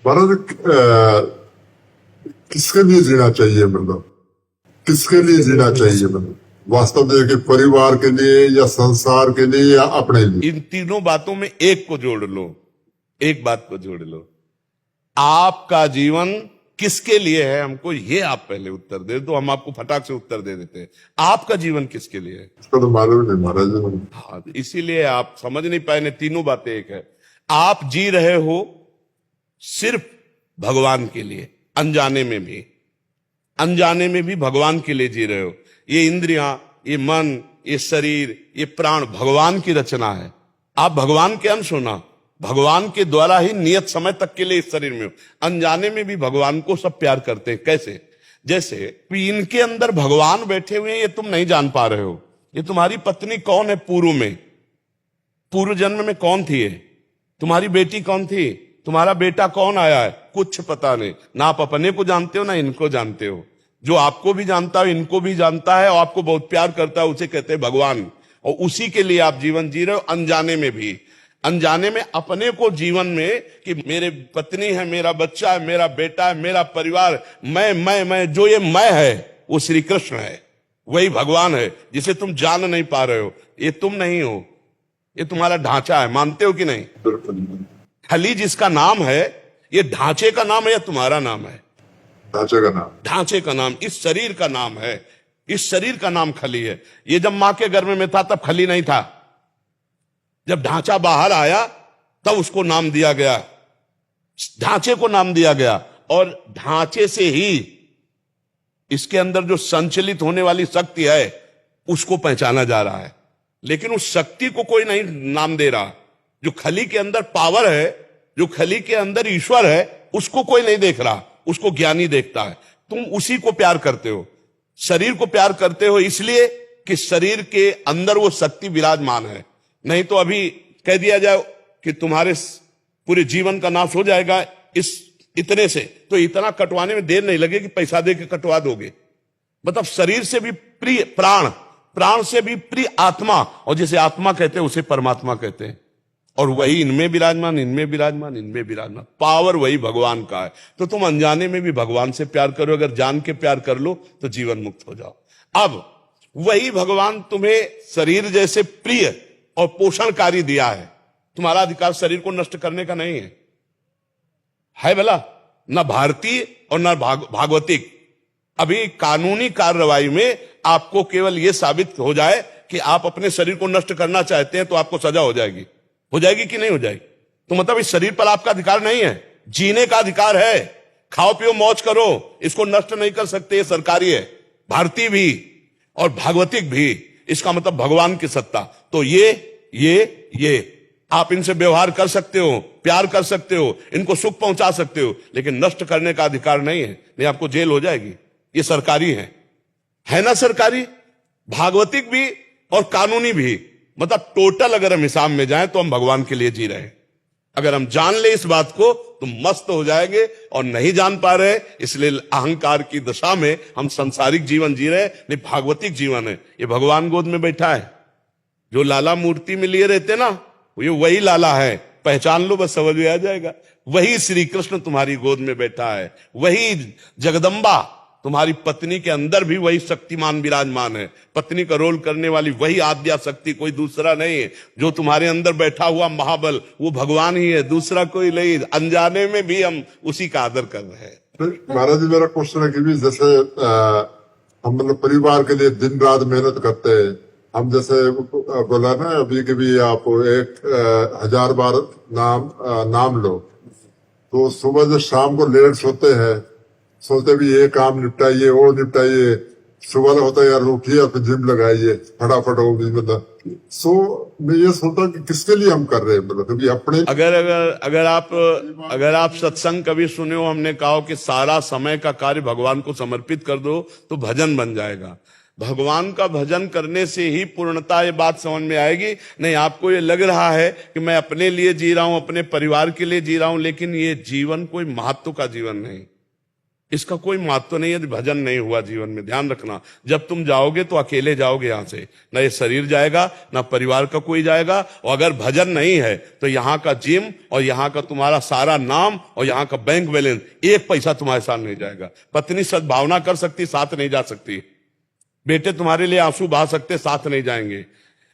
भारत किसके लिए जीना चाहिए, मतलब किसके लिए जीना चाहिए, मतलब वास्तव में कि परिवार के लिए या संसार के लिए या अपने लिए? इन तीनों बातों में एक को जोड़ लो, एक बात को जोड़ लो। आपका जीवन किसके लिए है, हमको ये आप पहले उत्तर दे तो हम आपको फटाक से उत्तर दे देते हैं। आपका जीवन किसके लिए है? इसका तो मालूम नहीं महाराज। हाँ, इसीलिए आप समझ नहीं पाए ने। तीनों बातें एक है। आप जी रहे हो सिर्फ भगवान के लिए, अनजाने में भी, अनजाने में भी भगवान के लिए जी रहे हो। ये इंद्रियां, ये मन, ये शरीर, ये प्राण भगवान की रचना है। आप भगवान के अंश हो ना, भगवान के द्वारा ही नियत समय तक के लिए इस शरीर में हो। अनजाने में भी भगवान को सब प्यार करते हैं। कैसे? जैसे इनके अंदर भगवान बैठे हुए हैं, ये तुम नहीं जान पा रहे हो। ये तुम्हारी पत्नी कौन है पूर्व में, पूर्व जन्म में कौन थी? ये तुम्हारी बेटी कौन थी? तुम्हारा बेटा कौन आया है? कुछ पता नहीं। ना आप अपने को जानते हो ना इनको जानते हो। जो आपको भी जानता है इनको भी जानता है और आपको बहुत प्यार करता है, उसे कहते हैं भगवान। और उसी के लिए आप जीवन जी रहे हो, अनजाने में भी। अनजाने में अपने को जीवन में कि मेरे पत्नी है, मेरा बच्चा है, मेरा बेटा है, मेरा परिवार, मैं जो ये मैं है वो श्री कृष्ण है, वही भगवान है जिसे तुम जान नहीं पा रहे हो। ये तुम नहीं हो, ये तुम्हारा ढांचा है। मानते हो कि नहीं? खली जिसका नाम है, ये ढांचे का नाम है या तुम्हारा नाम है? ढांचे का नाम। ढांचे का नाम, इस शरीर का नाम है। इस शरीर का नाम खली है। ये जब मां के गर्भ में था तब खली नहीं था। जब ढांचा बाहर आया तब उसको नाम दिया गया, ढांचे को नाम दिया गया। और ढांचे से ही इसके अंदर जो संचलित होने वाली शक्ति है उसको पहचाना जा रहा है। लेकिन उस शक्ति को कोई नहीं नाम दे रहा। जो खली के अंदर पावर है, जो खली के अंदर ईश्वर है, उसको कोई नहीं देख रहा, उसको ज्ञानी देखता है। तुम उसी को प्यार करते हो। शरीर को प्यार करते हो इसलिए कि शरीर के अंदर वो शक्ति विराजमान है। नहीं तो अभी कह दिया जाए कि तुम्हारे पूरे जीवन का नाश हो जाएगा इस इतने से, तो इतना कटवाने में देर नहीं लगेगी, पैसा दे के कटवा दोगे। मतलब शरीर से भी प्रिय प्राण, प्राण से भी प्रिय आत्मा, और जैसे आत्मा कहते हैं उसे परमात्मा कहते हैं। और वही इनमें विराजमान, इनमें विराजमान, इनमें विराजमान। पावर वही भगवान का है। तो तुम अनजाने में भी भगवान से प्यार करो, अगर जान के प्यार कर लो तो जीवन मुक्त हो जाओ। अब वही भगवान तुम्हें शरीर जैसे प्रिय और पोषणकारी दिया है। तुम्हारा अधिकार शरीर को नष्ट करने का नहीं है भला? ना भारतीय और ना भागवतिक। अभी कानूनी कार्रवाई में आपको केवल यह साबित हो जाए कि आप अपने शरीर को नष्ट करना चाहते हैं तो आपको सजा हो जाएगी। हो जाएगी कि नहीं हो जाएगी? तो मतलब इस शरीर पर आपका अधिकार नहीं है, जीने का अधिकार है। खाओ पियो मौज करो, इसको नष्ट नहीं कर सकते। ये सरकारी है, भारतीय भी और भागवतिक भी। इसका मतलब भगवान की सत्ता। तो ये आप इनसे व्यवहार कर सकते हो, प्यार कर सकते हो, इनको सुख पहुंचा सकते हो, लेकिन नष्ट करने का अधिकार नहीं है। नहीं, आपको जेल हो जाएगी। ये सरकारी है ना? सरकारी, भागवतिक भी और कानूनी भी। मतलब टोटल अगर हम हिसाब में जाएं तो हम भगवान के लिए जी रहे हैं। अगर हम जान ले इस बात को तो मस्त हो जाएंगे, और नहीं जान पा रहे इसलिए अहंकार की दशा में हम सांसारिक जीवन जी रहे। नहीं, भागवतिक जीवन है। ये भगवान गोद में बैठा है। जो लाला मूर्ति में लिए रहते ना, ये वही लाला है। पहचान लो, बस समझ में आ जाएगा। वही श्री कृष्ण तुम्हारी गोद में बैठा है। वही जगदम्बा तुम्हारी पत्नी के अंदर भी वही शक्तिमान विराजमान है। पत्नी का रोल करने वाली वही आद्या शक्ति, कोई दूसरा नहीं है। जो तुम्हारे अंदर बैठा हुआ महाबल वो भगवान ही है, दूसरा कोई नहीं। अनजाने में भी हम उसी का आदर कर रहे हैं। महाराज जी, मेरा क्वेश्चन है कि भी जैसे हम मतलब परिवार के लिए दिन रात मेहनत करते हैं। हम जैसे बोला ना अभी कि भी आप 1000 बार नाम लो, तो सुबह से शाम को लेट सोते हैं, सोचते भी ये काम निपटाइए, वो निपटाइए। सुबह होता है यार उठिए, फिर जिम लगाइए फटाफट। वो भी मतलब मैं ये सोचता कि किसके लिए हम कर रहे हैं, मतलब कभी अपने। अगर आप सत्संग कभी सुने हो, हमने कहा कि सारा समय का कार्य भगवान को समर्पित कर दो तो भजन बन जाएगा। भगवान का भजन करने से ही पूर्णता ये बात समझ में आएगी। नहीं, आपको ये लग रहा है कि मैं अपने लिए जी रहा हूं, अपने परिवार के लिए जी रहा हूं, लेकिन ये जीवन कोई महत्व का जीवन नहीं। इसका कोई महत्व नहीं है। भजन नहीं हुआ जीवन में, ध्यान रखना। जब तुम जाओगे तो अकेले जाओगे यहां से, ना ये शरीर जाएगा ना परिवार का कोई जाएगा। और अगर भजन नहीं है तो यहाँ का जिम और यहाँ का तुम्हारा सारा नाम और यहाँ का बैंक बैलेंस, एक पैसा तुम्हारे साथ नहीं जाएगा। पत्नी सद्भावना कर सकती, साथ नहीं जा सकती। बेटे तुम्हारे लिए आंसू बहा सकते, साथ नहीं जाएंगे।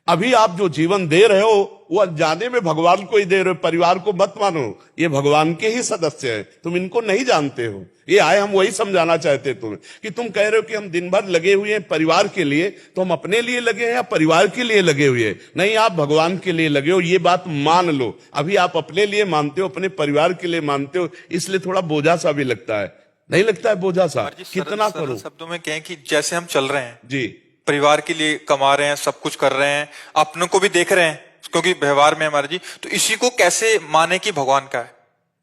अभी आप जो जीवन दे रहे हो वो अनजाने में भगवान को ही दे रहे हो। परिवार को मत मानो, ये भगवान के ही सदस्य हैं, तुम इनको नहीं जानते हो। ये आए, हम वही समझाना चाहते तुम्हें कि तुम कह रहे हो कि हम दिन भर लगे हुए हैं परिवार के लिए, तो हम अपने लिए लगे हैं या परिवार के लिए लगे हुए हैं? नहीं, आप भगवान के लिए लगे हो, ये बात मान लो। अभी आप अपने लिए मानते हो, अपने परिवार के लिए मानते हो, इसलिए थोड़ा बोझा सा भी लगता है। नहीं लगता है बोझा सा? कितना करो। शब्दों में कहें कि जैसे हम चल रहे हैं जी, परिवार के लिए कमा रहे हैं, सब कुछ कर रहे हैं, अपनों को भी देख रहे हैं, क्योंकि व्यवहार में हमारे जी, तो इसी को कैसे माने कि भगवान का है?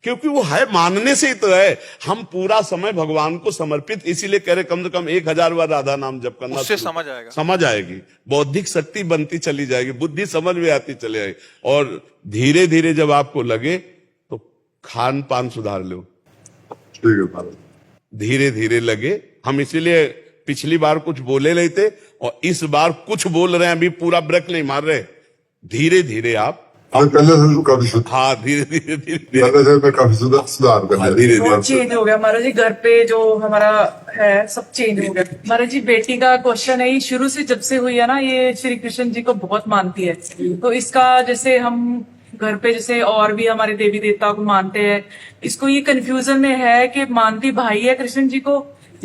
क्योंकि वो है, मानने से ही तो है। हम पूरा समय भगवान को समर्पित, इसीलिए कह रहे कम से कम 1000 बार राधा नाम जप करना। उससे समझ आएगा, समझ आएगी, बौद्धिक शक्ति बनती चली जाएगी, बुद्धि समझ में आती चली जाएगी। और धीरे धीरे जब आपको लगे तो खान पान सुधार लो। ठीक है महाराज। धीरे धीरे लगे। हम इसीलिए पिछली बार कुछ बोले नहीं थे और इस बार कुछ बोल रहे हैं, अभी पूरा ब्रेक नहीं मार रहे। धीरे धीरे आप, पहले से काफी हाँ धीरे धीरे धीरे पहले से मैं काफी सुधार कर लिया। धीरे धीरे बहुत चेंज हो गया महाराज जी। घर पे जो हमारा है सब चेंज हो गया महाराज जी। बेटी का क्वेश्चन है, ये शुरू से जब से हुई है ना, ये श्री कृष्ण जी को बहुत मानती है। तो इसका जैसे हम घर पे जैसे और भी हमारे देवी देवता को मानते हैं, इसको ये कंफ्यूजन में है कि मानती भाई है कृष्ण जी को,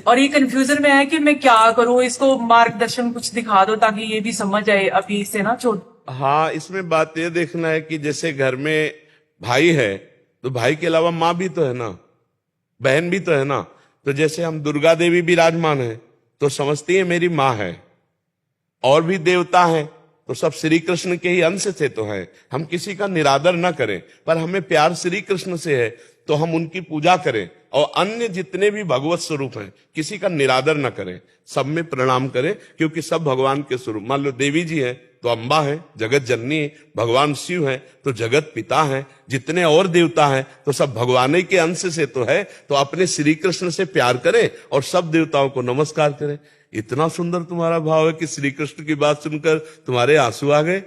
और ये कंफ्यूजन में है कि मैं क्या करूं, इसको मार्गदर्शन कुछ दिखा दो ताकि ये भी समझ आए अभी से ना छोड़। हाँ, इसमें बात ये देखना है कि जैसे घर में भाई है तो भाई के अलावा माँ भी तो है ना, बहन भी तो है ना। तो जैसे हम दुर्गा देवी विराजमान है तो समझती है मेरी माँ है, और भी देवता हैं तो सब श्री कृष्ण के ही अंश से तो है। हम किसी का निरादर ना करें, पर हमें प्यार श्री कृष्ण से है तो हम उनकी पूजा करें। और अन्य जितने भी भगवत स्वरूप हैं किसी का निरादर ना करें, सब में प्रणाम करें, क्योंकि सब भगवान के स्वरूप। मान लो देवी जी हैं तो अम्बा है, जगत जननी है। भगवान शिव है तो जगत पिता है। जितने और देवता हैं तो सब भगवान ही के अंश से तो है। तो अपने श्री कृष्ण से प्यार करें और सब देवताओं को नमस्कार करें। इतना सुंदर तुम्हारा भाव है कि श्री कृष्ण की बात सुनकर तुम्हारे आंसू आ गए।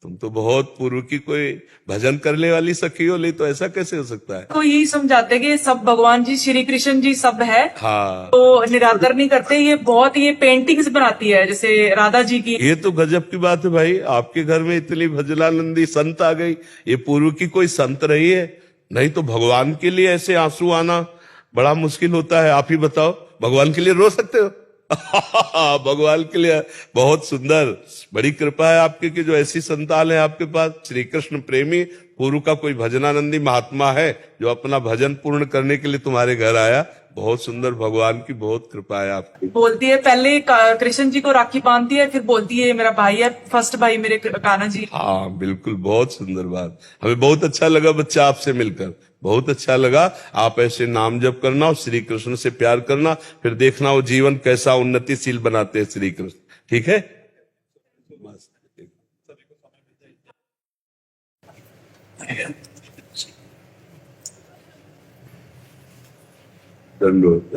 तुम तो बहुत पूर्व की कोई भजन करने वाली सखी हो, ले तो ऐसा कैसे हो सकता है? तो यही समझाते कि सब भगवान जी श्री कृष्ण जी सब है। हाँ, तो निरादर नहीं करते। ये बहुत ये पेंटिंग्स बनाती है जैसे राधा जी की। ये तो गजब की बात है भाई। आपके घर में इतनी भजनानंदी संत आ गई, ये पूर्व की कोई संत रही है? नहीं तो भगवान के लिए ऐसे आंसू आना बड़ा मुश्किल होता है। आप ही बताओ, भगवान के लिए रो सकते हो? भगवान के लिए बहुत सुंदर, बड़ी कृपा है आपकी कि जो ऐसी संतान है आपके पास। श्री कृष्ण प्रेमी पूर्व का कोई भजनानंदी महात्मा है जो अपना भजन पूर्ण करने के लिए तुम्हारे घर आया। बहुत सुंदर, भगवान की बहुत कृपा है आपकी। बोलती है पहले कृष्ण जी को राखी बांधती है, फिर बोलती है मेरा भाई है, फर्स्ट भाई मेरे कान्हा जी। हाँ बिल्कुल, बहुत सुंदर बात। हमें बहुत अच्छा लगा बच्चा आपसे मिलकर, बहुत अच्छा लगा। आप ऐसे नाम जप करना और श्री कृष्ण से प्यार करना, फिर देखना वो जीवन कैसा उन्नतिशील बनाते हैं श्री कृष्ण। ठीक है? दंडोत।